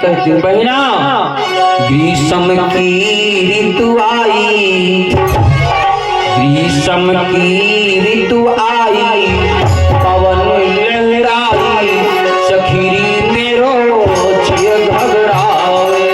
कहती बहना ग्रीष्म की ऋतु आई, ग्रीष्म की ऋतु आई, पवन लहराई, सखीरी मेरो जिय घबरावे।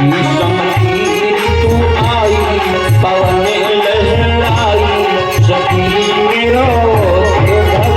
ग्रीष्म की ऋतु आई, पवन लहराई, सखीरी मेरो जिय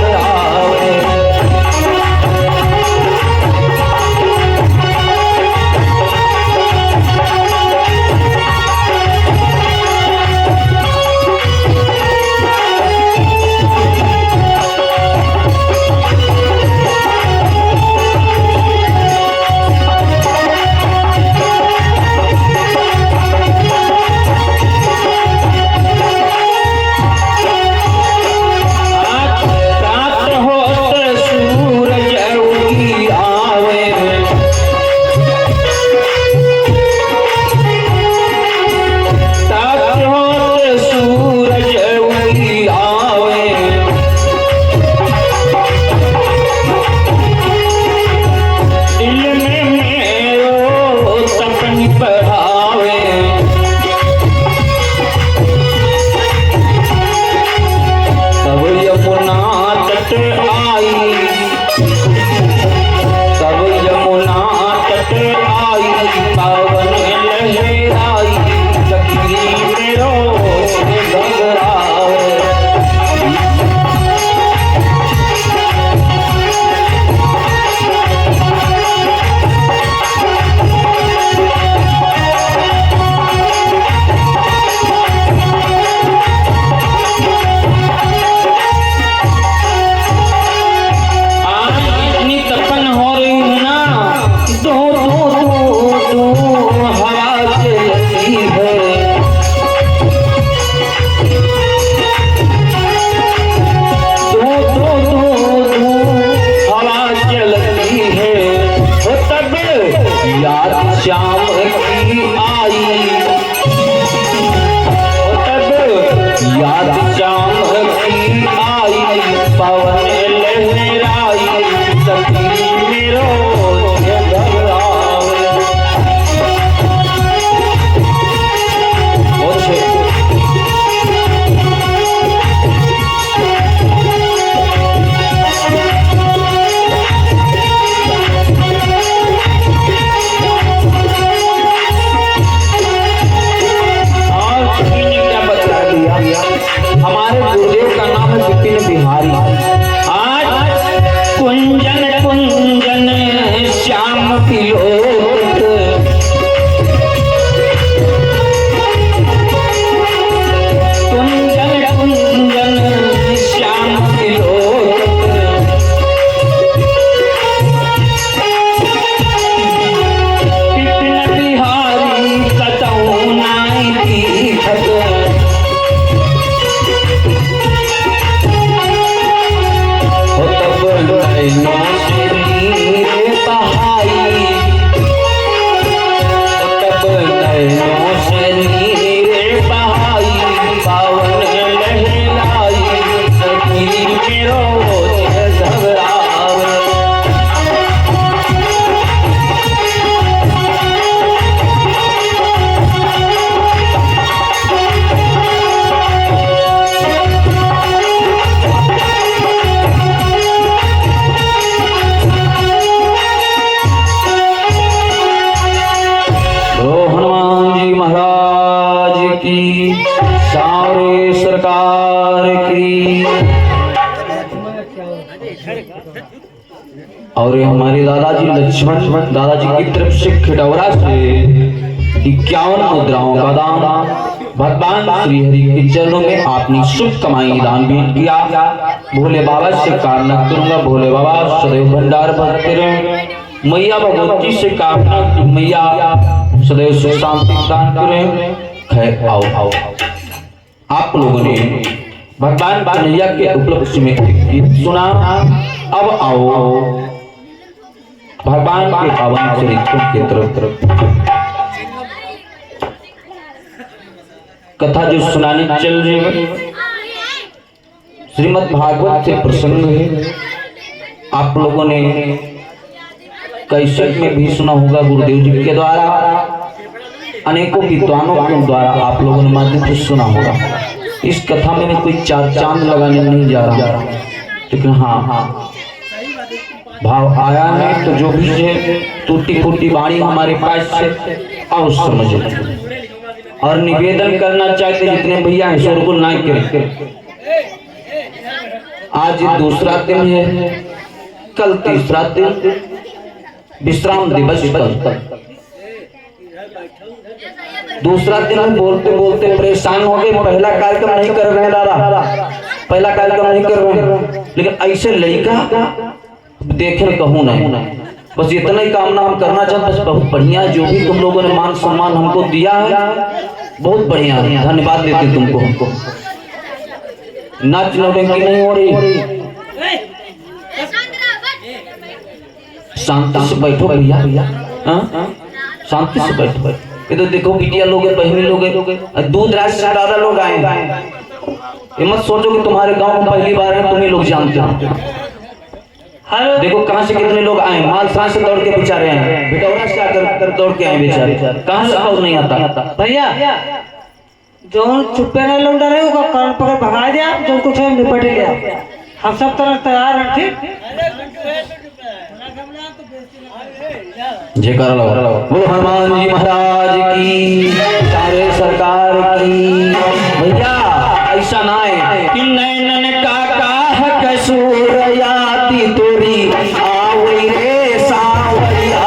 घबरावे। और ये हमारे दादाजी लक्ष्मण दादाजी की तरफ से खिटौरा से 51 मुद्राओं का दान भगवान श्री हरि के चरणों में आपने शुभ कमाई दान भेंट किया। भोले बाबा से कामना करूंगा, भोले बाबा सदैव भंडार भरते रहे। मैया भगवती से कामना कि मैया सदैव सुख शांति दान करें। खैर आओ आओ आप लोगों ने भगवान कन्हैया के उपलक्ष्य में गीत सुना। अब आओ भगवान के पावन चरित्रों के तरफ कथा जो सुनाने चल रही है। श्रीमद् भागवत से प्रसंग है। आप लोगों ने कैसेट में भी सुना होगा, गुरुदेव जी के द्वारा अनेकों विद्वानों के द्वारा आप लोगों ने माध्यम से सुना होगा। इस कथा में मैं कोई चार चांद लगाने नहीं जा रहा, लेकिन हाँ भाव आया है तो जो भी है टूटी फूटी वाणी हमारे पास से आओ समझो। और निवेदन करना चाहते जितने भैया हैं शोरगुल ना करें। आज दूसरा दिन है, कल तीसरा दिन, विश्राम दिवस कल। दूसरा दिन हम बोलते बोलते परेशान हो गए। पहला कार्यक्रम नहीं कर रहे हैं दादा, पहला कार्यक्रम नहीं कर रहे हैं, लेकिन ऐसे लड़का देखे कहूँ नहीं, बस इतना ही कामना हम करना चाहते। बस बहुत बढ़िया जो भी तुम लोगों ने मान सम्मान हमको दिया है बहुत बढ़िया है, धन्यवाद देते तुमको। हमको नाच नौटंकी नहीं हो रही, शांति से बैठो भैया, शांति से बैठो। ये तो देखो बिटिया लोग है, बहनी लोग है, दूर दराज से ज्यादा लोग आए। ये मत सोचो कि तुम्हारे गांव में पहली बार है, तुम ही लोग जानते हो। देखो कहां से कितने लोग आए, मालसां से दौड़ के बेचारे आए, बिटौरा से आकर दौड़ के आए बेचारे। कहां से और नहीं आता भैया जो चुप्पे नहीं लौटा रहे होगा कान पकड़ भगा दिया, जो कुछ है निपट लिया। हम सब तरह तैयार हैं, ठीक। जयकारा लगा बोलो हनुमान जी महाराज की, सारे सरकार की। भैया ऐसा ना है कि नैनन का कसूर याती तोरी आवई रे सावरिया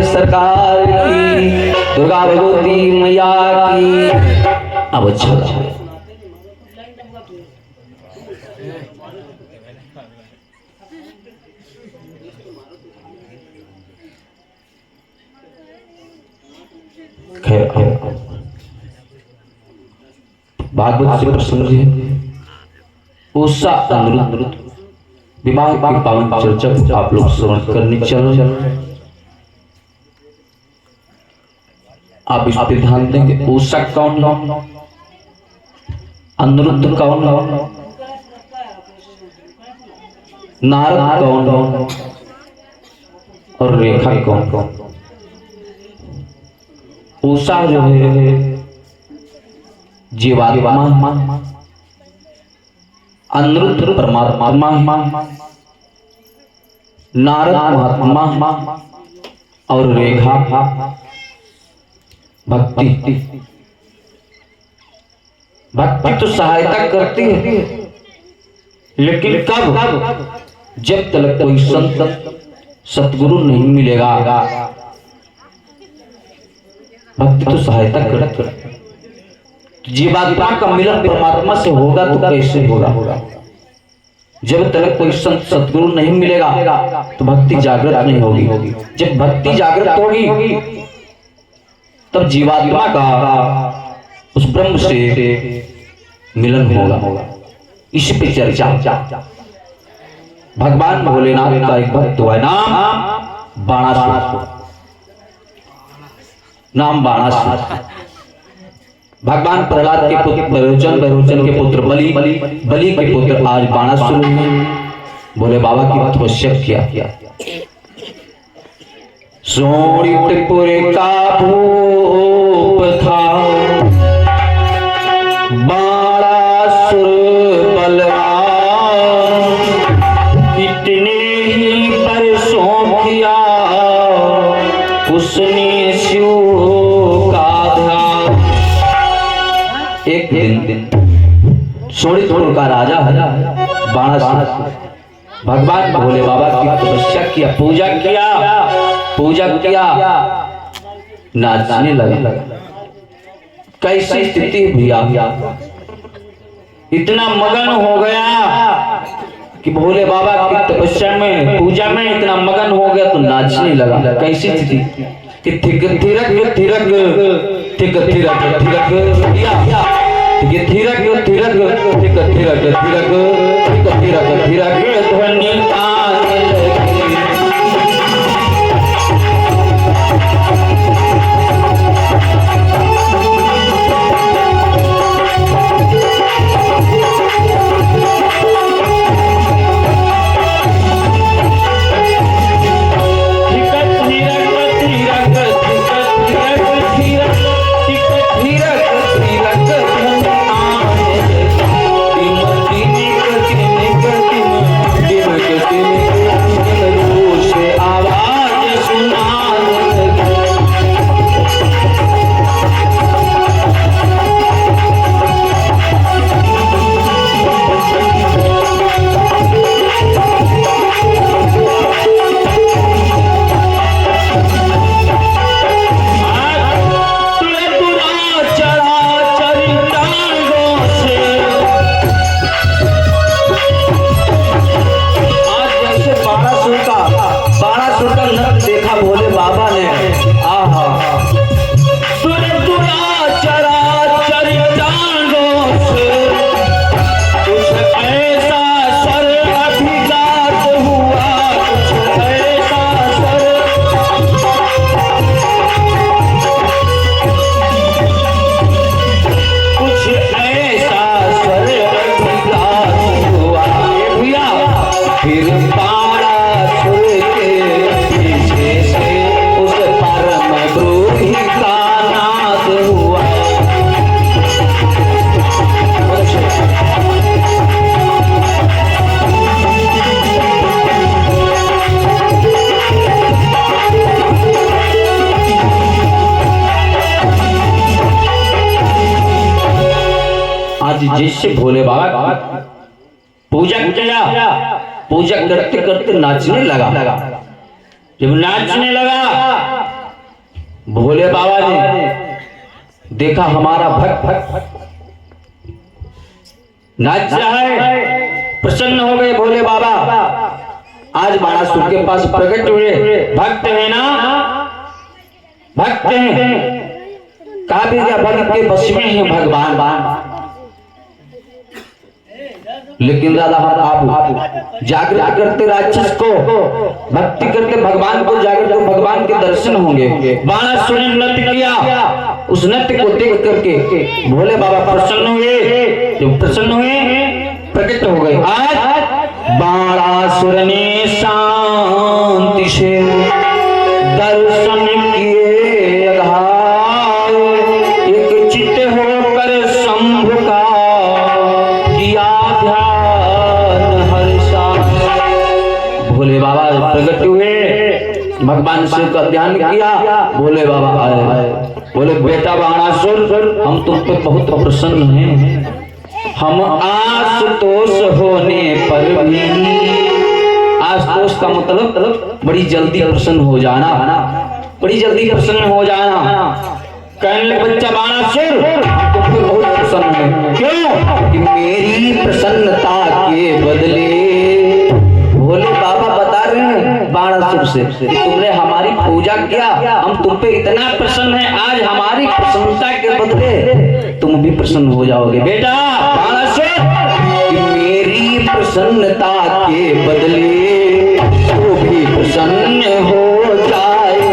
सरकार की, दुर्गा भगवती मैया की। अब अच्छा खैर भागवत से प्रसंग है। उषा अनिरुद्ध विवाह की पावन चर्चा आप लोग श्रवण करने चल। आप इस पे ध्यान देंगे, उषा कौन, अनिरुद्ध कौन, नारद कौन और रेखा कौन। उषा जो है जीवात्मा, अनिरुद्ध परमात्मा, नारद महात्मा और रेखा भक्ति। भक्ति तो सहायता करती है, लेकिन कब? जब तक कोई संत सतगुरु नहीं मिलेगा, भक्ति तो सहायता करती है। जीवात्मा का मिलन परमात्मा से होगा तो कैसे होगा? जब तक कोई संत सतगुरु नहीं मिलेगा तो भक्ति जागृत नहीं होगी। जब भक्ति जागृत होगी तब जीवात्मा का उस ब्रह्म से मिलन होगा। इस पे चर्चा। भगवान भोलेनाथ का एक भक्त हुआ, नाम बाणासुर। नाम बाणासुर। भगवान प्रहलाद के पुत्र बरोचन के पुत्र बलि के पुत्र आज बाणासुर ने भोले बाबा की तपस्या किया। सोनितपुर का भूप था बाणासुर बलवान, कितने ही बरसों किया उसने शिव का ध्यान। एक दिन सोनितपुर का राजा बाणासुर भगवान भोले बाबा की तपस्या किया, पूजा किया, नाचने लगा। कैसी स्थिति भैया, इतना मगन हो गया कि भोले बाबा की तपस्या में, पूजा में इतना मगन हो गया तो नाचने लगा। कैसी स्थिति कि थिरक ध्वनि आने लगी। जिससे भोले बाबा पूजा करते करते नाचने लगा। जब नाचने लगा भोले बाबा ने देखा हमारा भक्त नाच रहा है, प्रसन्न हो गए भोले बाबा। आज बाणासुर के पास प्रकट हुए, भक्त है ना, भक्त हैं, कहा भी क्या भक्त के बस में है भगवान। लेकिन दादा आप जागृत करते राक्षस को, भक्ति करते भगवान को, जागृत को भगवान के दर्शन होंगे। बाणासुर ने नृत्य किया, उस नृत्य को देख करके भोले बाबा प्रसन्न हुए। जब प्रसन्न हुए प्रकट हो गए। आज बाणासुर ने शांति से दर्शन किए अघाय, एक चित्त होकर शंभु का किया ध्यान हर्षा। भोले बाबा प्रकट हुए, भगवान शिव का ध्यान किया। बोले बाबा आए, बोले बेटा बाणासुर हम तुम पे बहुत प्रसन्न हैं, हम आशुतोष होने पर भी, आशुतोष का मतलब बड़ी जल्दी प्रसन्न हो जाना, बड़ी जल्दी प्रसन्न हो जाना। कहने लगे बच्चा बाणासुर हम तुम पे बहुत प्रसन्न है, क्यों कि मेरी प्रसन्नता के बदले, बोले बाबा बता रहे हैं बाणासुर से कि तुमने हमारी पूजा किया, हम तुम पे इतना प्रसन्न है, आज हमारी प्रसन्नता के बदले तुम भी प्रसन्न हो जाओगे बेटा बाणासुर, कि मेरी प्रसन्नता के बदले तू भी प्रसन्न हो जाए।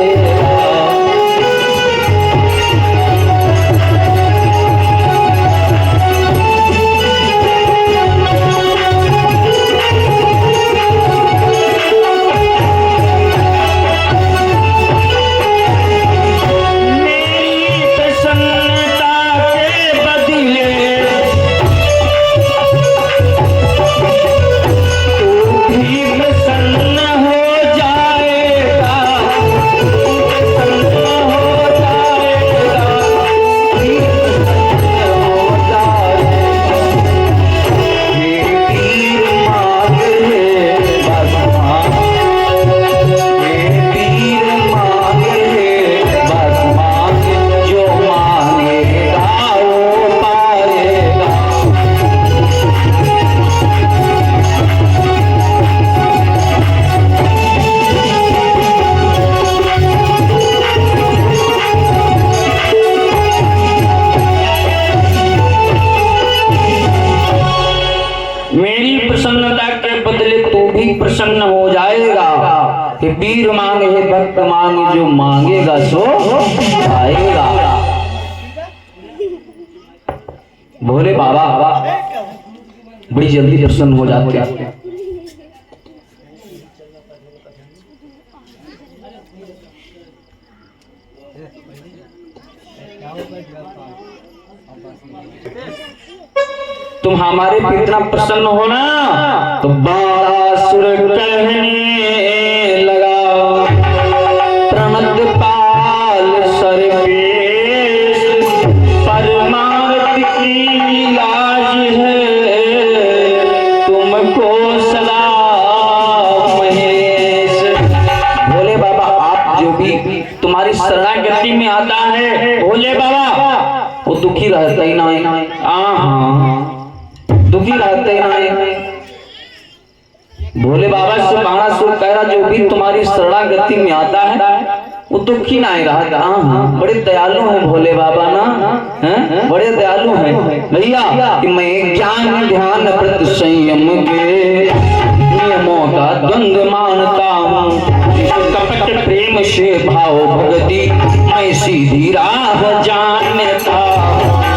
प्रसन्न हो जाएगा कि वीर मांगे है भक्त मांगे, जो मांगेगा सो पाएगा। भोले बाबा बड़ी जल्दी प्रसन्न हो जाते हैं। तुम हमारे पे इतना प्रसन्न हो ना, तो बाणासुर कहने लगा प्रणत पाल सर्वेश, परमार्थ की लाज है तुमको सदा महेश। भोले बाबा आप जो भी तुम्हारी शरणागति में आता है, भोले बाबा वो दुखी रहता ही नहीं, दुखी रहते हैं। भोले बाबा से बाणासुर कह रहा जो भी तुम्हारी शरणागति में आता है वो दुखी नहीं रहता। बड़े दयालु हैं भोले बाबा ना, बड़े दयालु हैं भैया। कि मैं ज्ञान ध्यान व्रत संयम के नियमों का द्वंद्व मानता हूँ, कपट प्रेम से भाव भक्ति मैं सीधी राह जानता हूँ।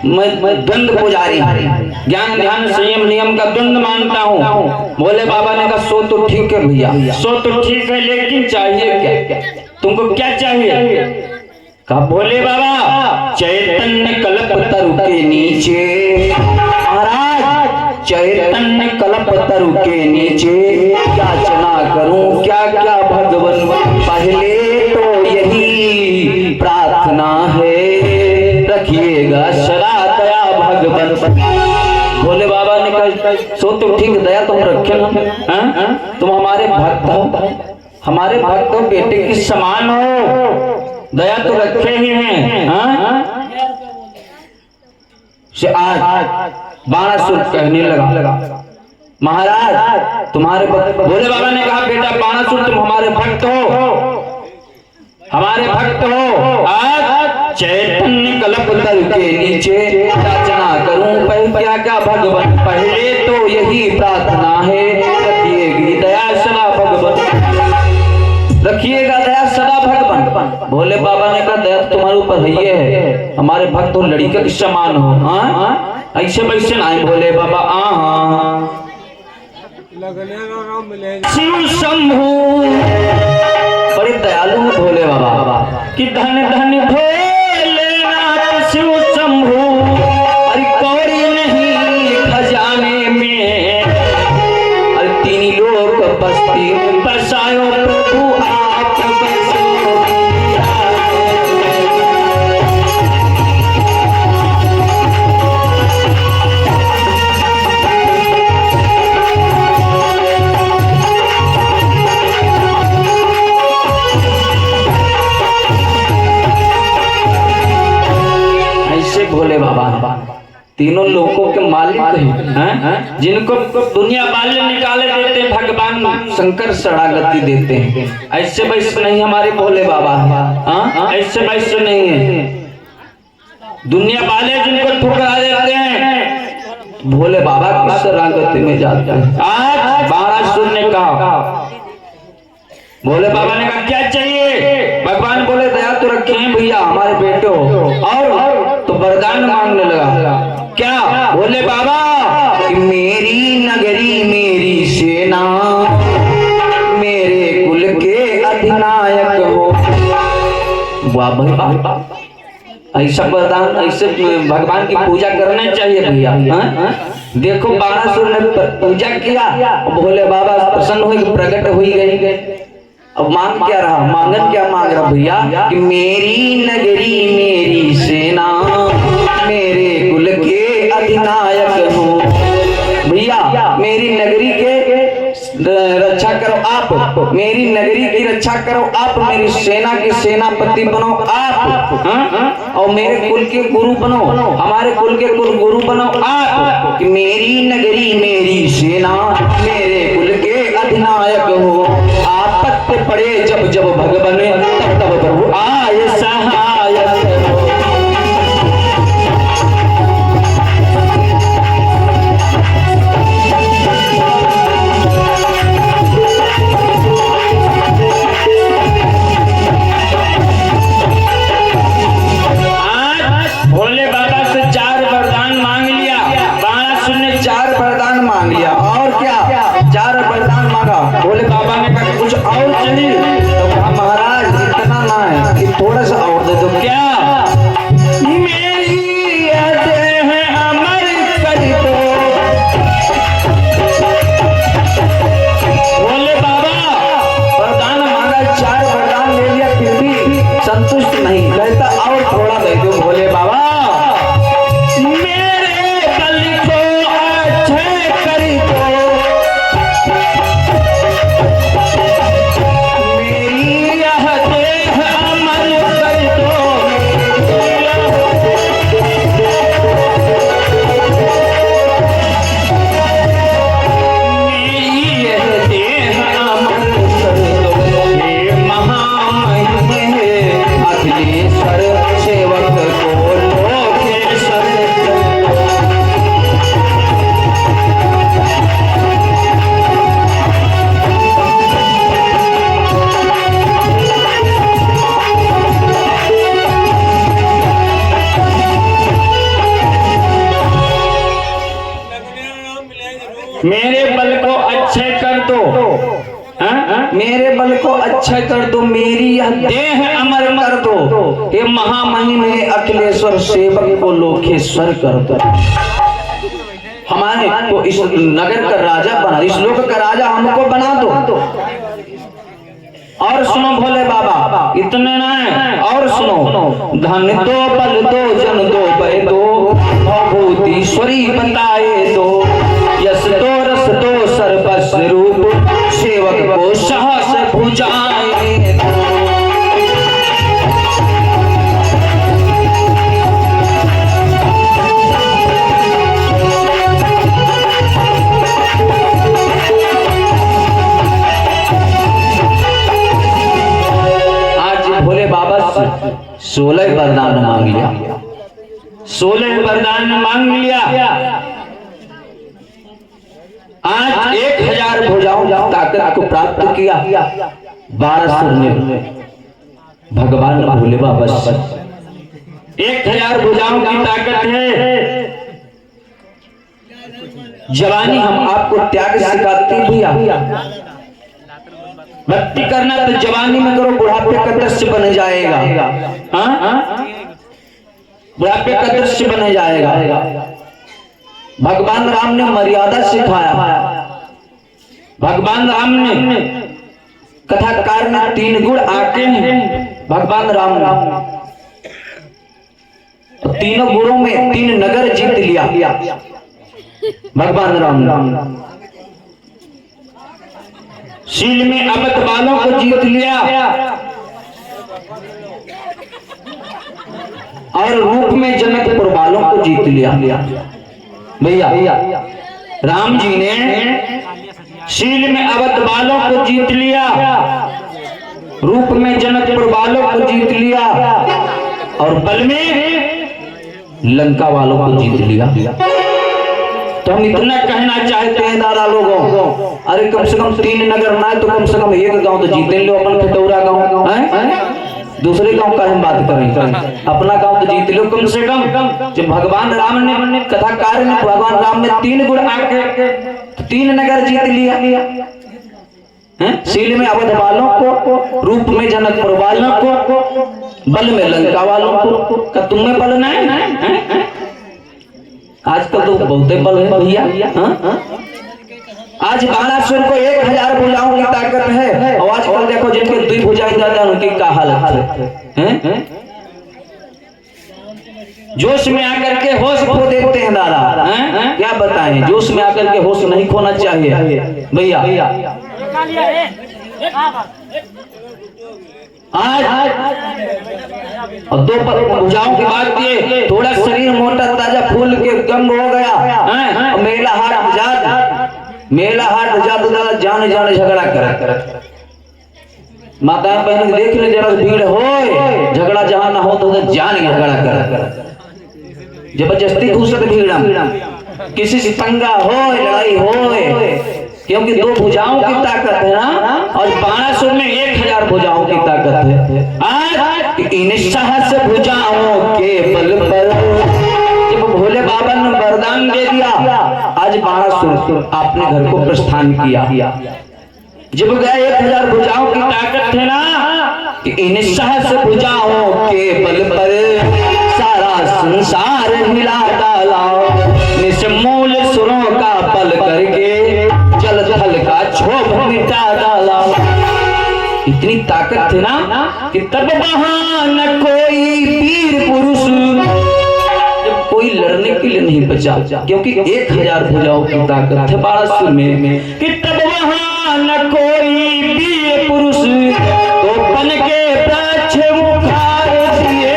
मैं द्वंद पुजारी, ज्ञान ध्यान संयम नियम का द्वंद मानता हूँ। भोले बाबा ने कहा सो तो ठीक है भैया, सो तो ठीक है, लेकिन चाहिए क्या, तुमको क्या चाहिए? कहा भोले बाबा चैतन्य कल्प तरु के नीचे, महाराज चैतन्य कल्प तरु के नीचे याचना करूं क्या क्या भगवन, पहले तो यही प्रार्थना है रखिएगा सदा दया भगवन। भोले बाबा ने कहा सो तो ठीक दया तुम रखे ना, तुम हमारे भक्त हो, हमारे भक्त हो, बेटे के समान हो, दया तो रखे ही हैं। से आज बाणासुर कहने लगा महाराज तुम्हारे भोले बाबा ने कहा बेटा बाणासुर तुम हमारे भक्त हो, हमारे भक्त हो, आज चैतन्य कल्प तल के नीचे याचना करूं क्या क्या भगवान, पहले तो यही प्रार्थना है रखिएगी दया सदा भगवान, रखिएगा दया सदा भगवान। भोले बाबा ने कहा दया तुम्हारे ऊपर है, हमारे भक्त हो, लड़का के समान हो, ऐसे वैसे नहीं भोले बाबा। शिव शंभू बड़े दयालु हैं भोले बाबा कि धन धन भोलेनाथ शिव शंभू अरे कौड़ी नहीं खजाने में अरे तीन लोग बस्ती में बसायो प्रभु आप बसो। भोले बाबा तीनों लोगों के मालिक हैं, जिनको दुनिया वाले निकाले देते हैं, भगवान शंकर शरणागति देते हैं। ऐसे वैसे नहीं हमारे भोले बाबा, हाँ ऐसे वैसे नहीं है। दुनिया वाले जिनको ठुकरा देते हैं, भोले बाबा की शरणागति में जाते हैं। आज बारह सुनने का भोले बाबा ने कहा क्या चाहिए? भगवान बोले दया तो रखे हैं भैया हमारे बेटे हो, और तो वरदान मांगने लगा। क्या? बोले बाबा कि मेरी नगरी मेरी सेना मेरे कुल के अधिनायक हो। वाह भाई, ऐसा वरदान, ऐसे भगवान की पूजा करना चाहिए भैया। देखो बाणासुर ने पूजा किया, भोले बाबा प्रसन्न हुए, प्रकट हुई गई। अब मांग क्या रहा? मांगन क्या मांग रहा भैया कि मेरी नगरी मेरी सेना मेरे कुल के अधिनायक हो। भैया मेरी नगरी के रक्षा करो आप, मेरी नगरी की रक्षा करो आप, मेरी सेना के सेनापति बनो आप, और मेरे कुल के गुरु बनो, हमारे कुल के कुल गुरु बनो आप। कि मेरी नगरी मेरी सेना मेरे कुल के अधिनायक हो। आपत्ति पड़े जब जब भगवान तब तब प्रभु आए सहायक। भोले बाबा से 4 वरदान मांग लिया, बाणासुर ने 4 वरदान मांग लिया। और क्या? 4 वरदान मांगा। भोले बाबा ने कहा कुछ और चाहिए? तो कहा महाराज इतना ना है कि थोड़ा सा और दे दो। क्या? मेरी देह अमर कर दो। भोले बाबा वरदान मांगा, 4 वरदान ले लिया, फिर भी संतुष्ट नहीं, कहता और थोड़ा दे दो। भोले बाबा मेरे बल को अच्छे कर दो, मेरी यह देह अमर कर दो, मेरी यह देह अमर कर दो। हे महामहिम अखिलेश्वर सेवक को लोकेश्वर। मेरे बल को अच्छे कर दो, मेरे बल को अच्छे कर दो, मेरी यह देह अमर कर दो। हे महामहिम है अखिलेश्वर सेवक को लोकेश्वर कर दो। हमारे को इस नगर का राजा बना, इस लोक का राजा हमको बना दो। और सुनो भोले बाबा इतने ना है, और सुनो धन दो बल दो जन दो बय दो भूतीश्वरी बताए दो, यश दो रस दो सर्वस्व रूप सेवक को साहस भुजाए दो। आज भोले बाबा 16 वरदान मांग लिया, 16 वरदान मांग लिया। आज 1000 भुजाओं ताकत को प्राप्त किया। 12 सुर ने भगवान भोले बाबा से 1000 भुजाओं की ताकत है। जवानी हम आपको त्याग सिखाते भैया। भक्ति करना तो जवानी में करो, बुढ़ापे का दृश्य बन जाएगा। हाँ, बुढ़ापे का दृश्य बन जाएगा। भगवान राम ने मर्यादा सिखाया। भगवान राम ने कथाकार में 3 गुण आके हैं। भगवान राम तो 3 गुणों में 3 नगर जीत लिया भगवान राम। शील में अबध बालों को जीत लिया और रूप में जनकपुर वालों को जीत लिया। भैया राम जी ने शील में अवध वालों को जीत लिया, रूप में जनकपुर वालों को जीत लिया और बल में लंका वालों को जीत लिया। तो हम इतना कहना चाहते हैं दादा लोगों, अरे कम से कम 3 नगर ना तो कम से कम 1 गांव तो जीते लो। अपन खटौरा गांव है, दूसरे गांव का हम बात करें, अपना गांव तो जीत लो कम से कम। जब भगवान राम ने कथाकार ने भगवान राम ने 3 गुण आके 3 नगर जीत लिया। शील में अवध वालों को, रूप में जनकपुर वालों को, बल में लंका वालों को। क्या तुम में बल नहीं है? आजकल तो बहुते बल है भैया। आज बाणासुर को 1000 भुजाओं की ताकत है और आजकल देखो जिनके 2 भुजाएं ज्यादा उनकी क्या हालत है। जोश में आकर के होश खो देते हैं दादा। क्या बताएं, जोश में आकर के होश नहीं खोना चाहिए भैया। आज और 2 भुजाओं की बात किए, थोड़ा शरीर मोटा ताजा फूल के गंग हो गया, मेला हाट जात दादा जाने झगड़ा कर। माताएं बहन देख ले जरा भीड़ हो, झगड़ा जहां ना हो तो जान के झगड़ा कर, जबरदस्ती घुसत भीड़, किसी से पंगा हो, लड़ाई हो, क्योंकि 2 भुजाओं की ताकत है ना, और बाणासुर में 1000 भुजाओं की ताकत है। आज इन सहस भुजाओं के बल पर जब भोले बाबा ने वरदान दे दिया, आज बाणासुर आपने घर को प्रस्थान किया। जब गए 1000 भुजाओं की ताकत है ना, कि इन सहस भुजाओं के बल पर सारा संसार हिला डाला, निस्मूल सुरों का पल करके जल थल का क्षोभ मिटा डाला। इतनी ताकत थी ना कि तब वहां न कोई वीर पुरुष, जब कोई लड़ने के लिए नहीं बचा, क्योंकि 1000 भुजाओं की ताकत है बाणासुर में, कि तब वहां न कोई वीर पुरुष तो बन के वृक्ष उखाड़ दिए।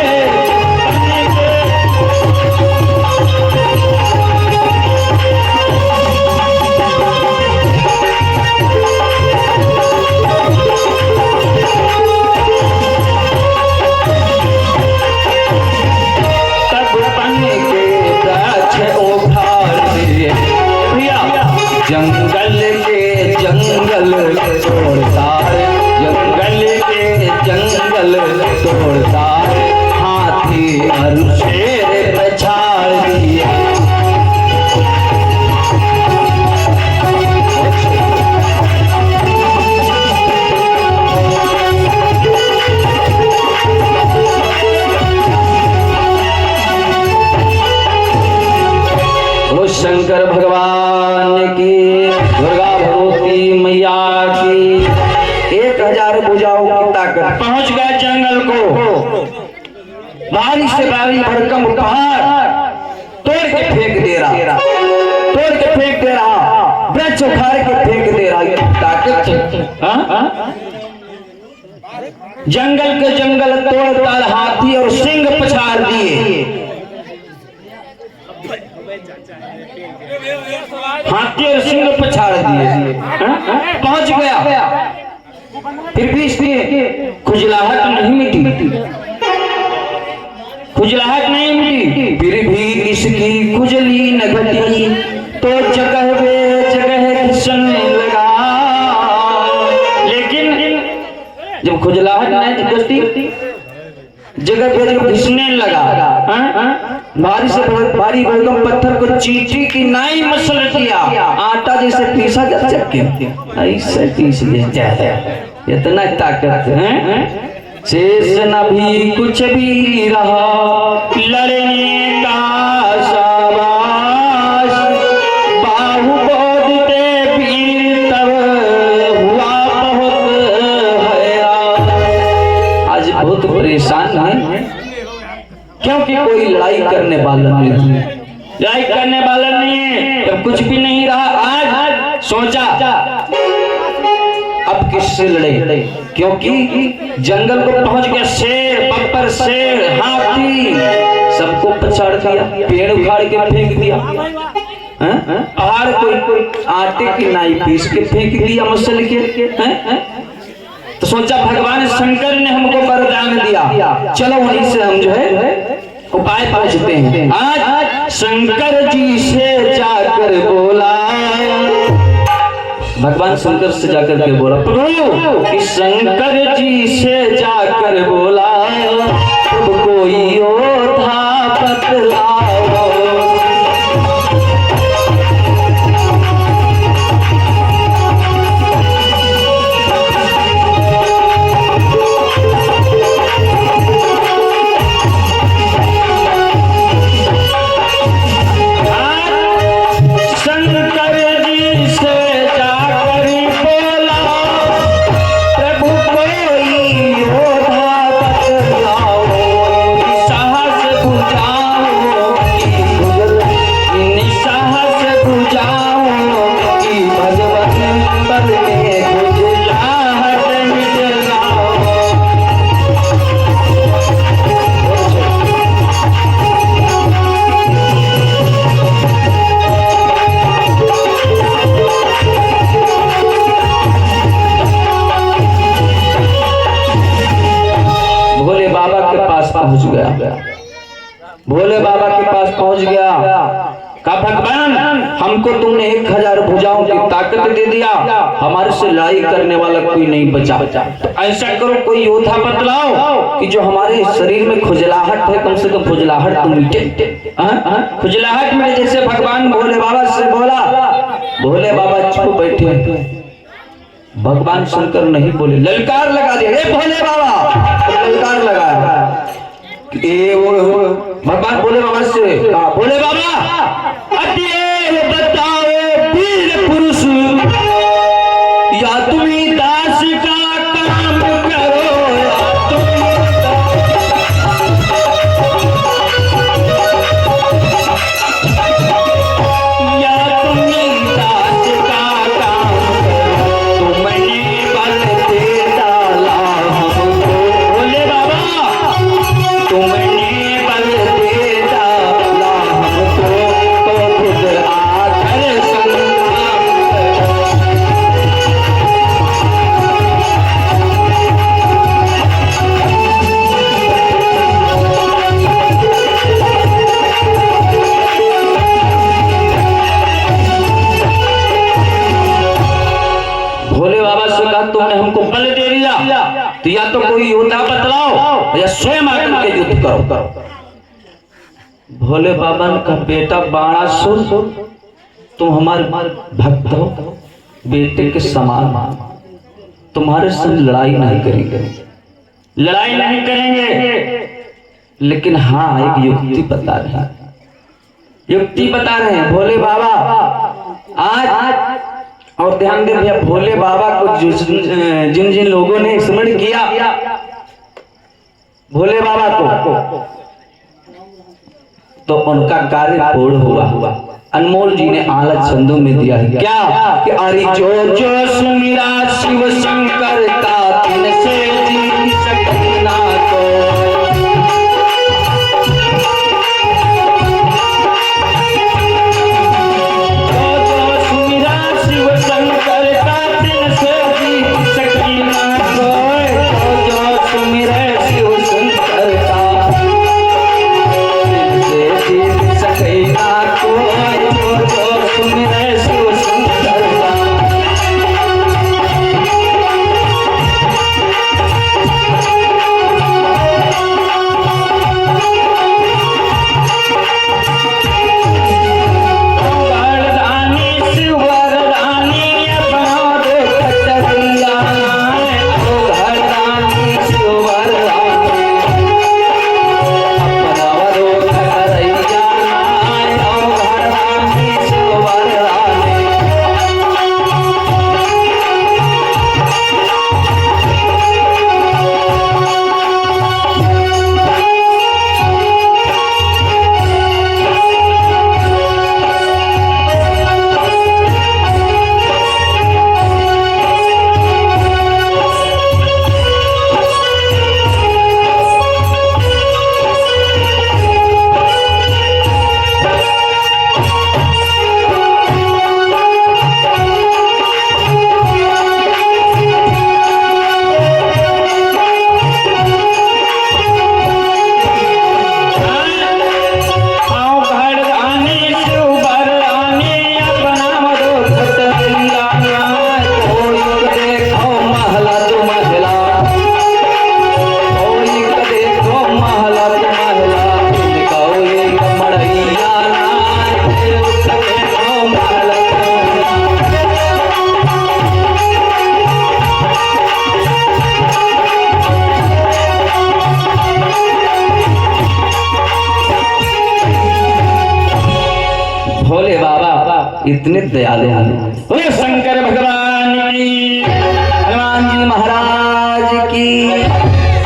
जंगल के जंगल तोड़ता है, जंगल के जंगल तोड़ता है, हाथी और शेर पछाड़ दिए। वो शंकर भगवान की, दुर्गा भगवती मैया की 1000 भुजाओं की ताकत। पहुंच गया जंगल को, भारी से भारी भरकम पहाड़ तोड़ के फेंक दे रहा, तोड़ के फेंक दे रहा, वृक्ष उखाड़ के फेंक दे रहा। ताकत जंगल के जंगल तोड़ ताड़ हाथी और सिंह पछाड़ दिए। हाथी और सिंह पछाड़ दिए। पहुंच गया, फिर भी इसकी खुजलाहट नहीं मिटी, खुजलाहट नहीं मिटी, फिर भी इसकी खुजली न घटी, तो जगह बे जगह घिसने लगा। लेकिन जब खुजलाहट नहीं घटी, जगह पे जब घिसने लगा, भारी भरकम पत्थर को चींटी की नाई मसल दिया, आटा जैसे पीसा जा चक्के ऐसे पीस देता है। इतना ताकत है। शेष न भी कुछ भी रहा लड़ने का शाबाश, बाहु बोधते वीर तब हुआ बहुत हैरान। आज बहुत परेशान है क्योंकि कोई लड़ाई करने वाला नहीं है, लड़ाई करने वाला नहीं है, तब कुछ भी नहीं रहा। आज सोचा अब किससे लड़े, क्योंकि जंगल को पहुंच गया शेर, बब्बर, शेर, हाथी सबको पछाड़ दिया, पेड़ उखाड़ के फेंक दिया, पहाड़ कोई आटे की नाई पीस के फेंक दिया मसल के। तो सोचा भगवान शंकर ने हमको वरदान दिया, चलो वहीं से हम जो है उपाय पूछते हैं। आज शंकर जी से जाकर बोला, भगवान शंकर से जाकर के बोला प्रभु कि शंकर जी से जाकर बोला अब कोई योद्धा बतलाओ। पहुंच गया, भोले बाबा के पास पहुंच गया, कहा भगवान हमको तुमने 1000 भुजाओं की ताकत दे दिया, हमारे से लड़ाई करने वाला कोई नहीं बचा, तो ऐसा करो कोई योद्धा बतलाओ कि जो हमारे शरीर में खुजलाहट है कम से कम खुजलाहट तो मिटे। खुजलाहट में जैसे भगवान भोले बाबा से बोला, भोले बाबा चुप बैठे, भगवान शंकर नहीं बोले, ललकार लगा दिया, भोले बाबा ललकार लगाया। भगवान भोले बाबा से कहा, भोले बाबा अरे बताओ वीर पुरुष या तुम्हें दास का काम करो या तुम्हें दास का काम करो, तुमने बल दे डाला हमको, भोले बाबा तुमने बल दे डाला हमको, तो खुद आकर संग्राम भोले बाबा से कहा तुमने हमको बल दे दिया, तो या तो कोई योद्धा बतलाओ या स्वयं आकर के युद्ध करो। भोले बाबा ने कहा बेटा बाणा सुन, तुम हमारे भक्त हो, बेटे के समान, तुम्हारे संग लड़ाई नहीं करेंगे, लड़ाई नहीं करेंगे, लेकिन हाँ एक युक्ति बता रहे हैं, युक्ति बता रहे हैं भोले बाबा। आज और ध्यान दे भैया, भोले बाबा को जिन जिन लोगों ने स्मरण किया भोले बाबा को, तो उनका कार्य पूर्ण हुआ। अनमोल जी ने आला छंदों में दिया है क्या कि अरे जो जो सुमिरा शिव शंकर का तिन से जीत सकना को, भोले बाबा इतने दयालु हैं। बोले शंकर भगवान की, हनुमान जी महाराज की।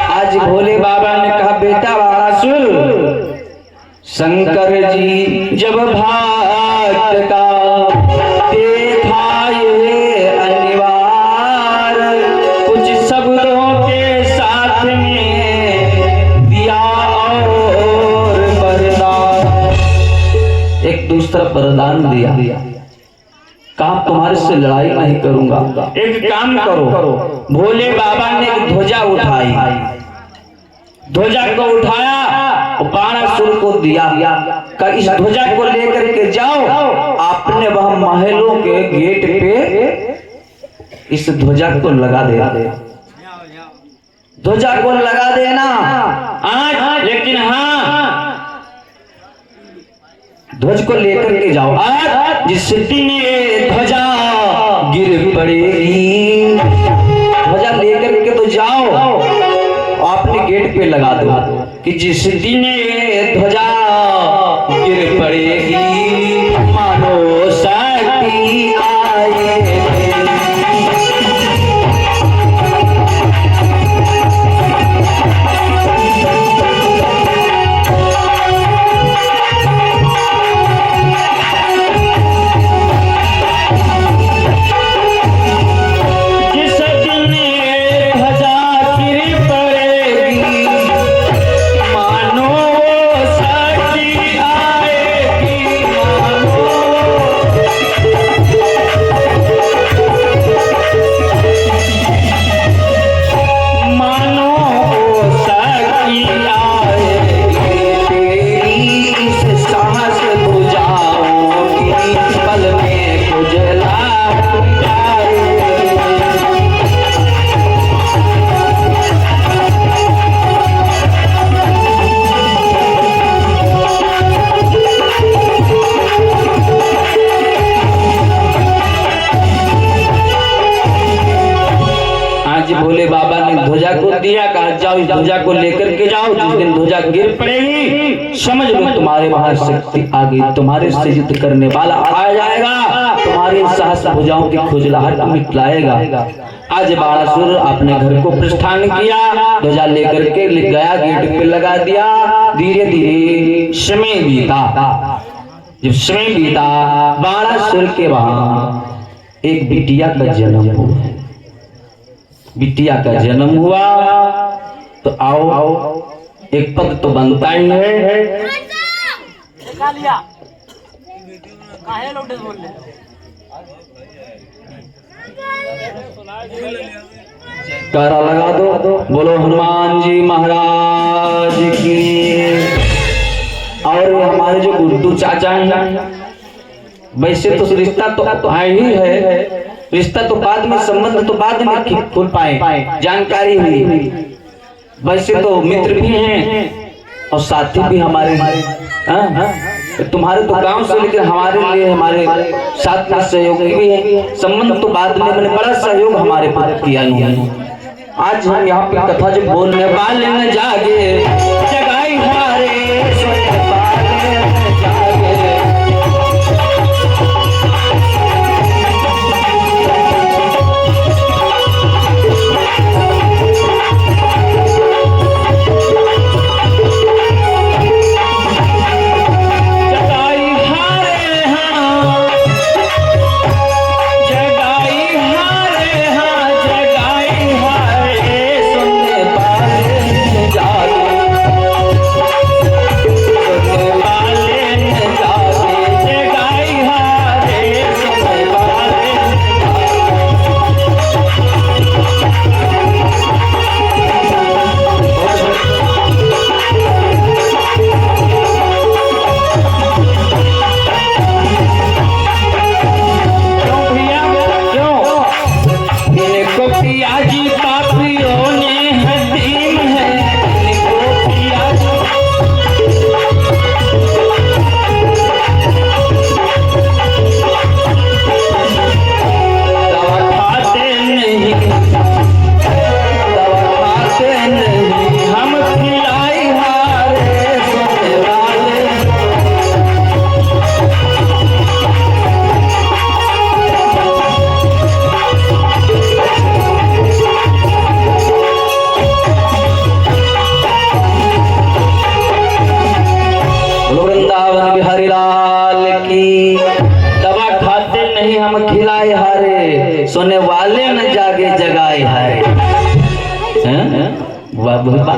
आज भोले बाबा ने कहा बेटा बाणासुर, शंकर जी जब भक्त का देखा ये अनिवार्य, कुछ शब्दों के साथ में दिया और वरदान, एक दूसरा वरदान दिया। कहा तुम्हारे से लड़ाई नहीं करूंगा, एक काम करो। भोले बाबा ने एक ध्वजा उठाई, ध्वजा को उठाया और बाणासुर को दिया। का इस ध्वजा को लेकर के जाओ, आपने वह महलों के गेट पे इस ध्वजा को लगा देना, ध्वजा को लगा देना आज। लेकिन हाँ, ध्वज को लेकर के जाओ आज, जिस दिन ये ध्वजा गिर पड़ेगी, ध्वजा लेकर के तो जाओ, आपने गेट पे लगा दो कि जिस दिन ये ध्वजा गिर पड़ेगी, मानो शक्ति आए। भोले बाबा ने ध्वजा को दिया, कहा जाओ इस ध्वजा को लेकर के जाओ, जिस दिन ध्वजा गिर पड़ेगी समझ लो तुम्हारे वहां शक्ति आ गई, तुम्हारे से युद्ध करने वाला आ जाएगा, तुम्हारी सहस्त्र भुजाओं की खुजलाहट मिटलाएगा। आज बाणासुर अपने घर को प्रस्थान किया, ध्वजा लेकर के गया, गेट पे लगा दिया। धीरे धीरे समय बीता, जब समय बीता बाणासुर के वहां एक बिटिया का जन्म हुआ। बिटिया का जन्म हुआ तो आओ एक पद तो बनता ही है। कारा लगा दो, बोलो हनुमान जी महाराज की। और हमारे जो गुड्डू चाचा हैं, वैसे तो रिश्ता तो है ही है, रिश्ता तो बाद में, संबंध तो बाद में खुल पाए, जानकारी हुई। वैसे तो मित्र भी हैं और साथी भी हमारे, तुम्हारे तो गांव से, लेकिन हमारे लिए हमारे साथ में सहयोगी भी है। संबंध तो बाद में, मैंने बड़ा सहयोग हमारे पर किया। आज हम यहाँ पे कथा जब बोलने वाले न जागे, जगाई हमारे बोलो वृंदावन बिहारी लाल की। दवा खाते नहीं हम खिलाए हारे, सोने वाले न जागे जगाए हारे। हैं? वाह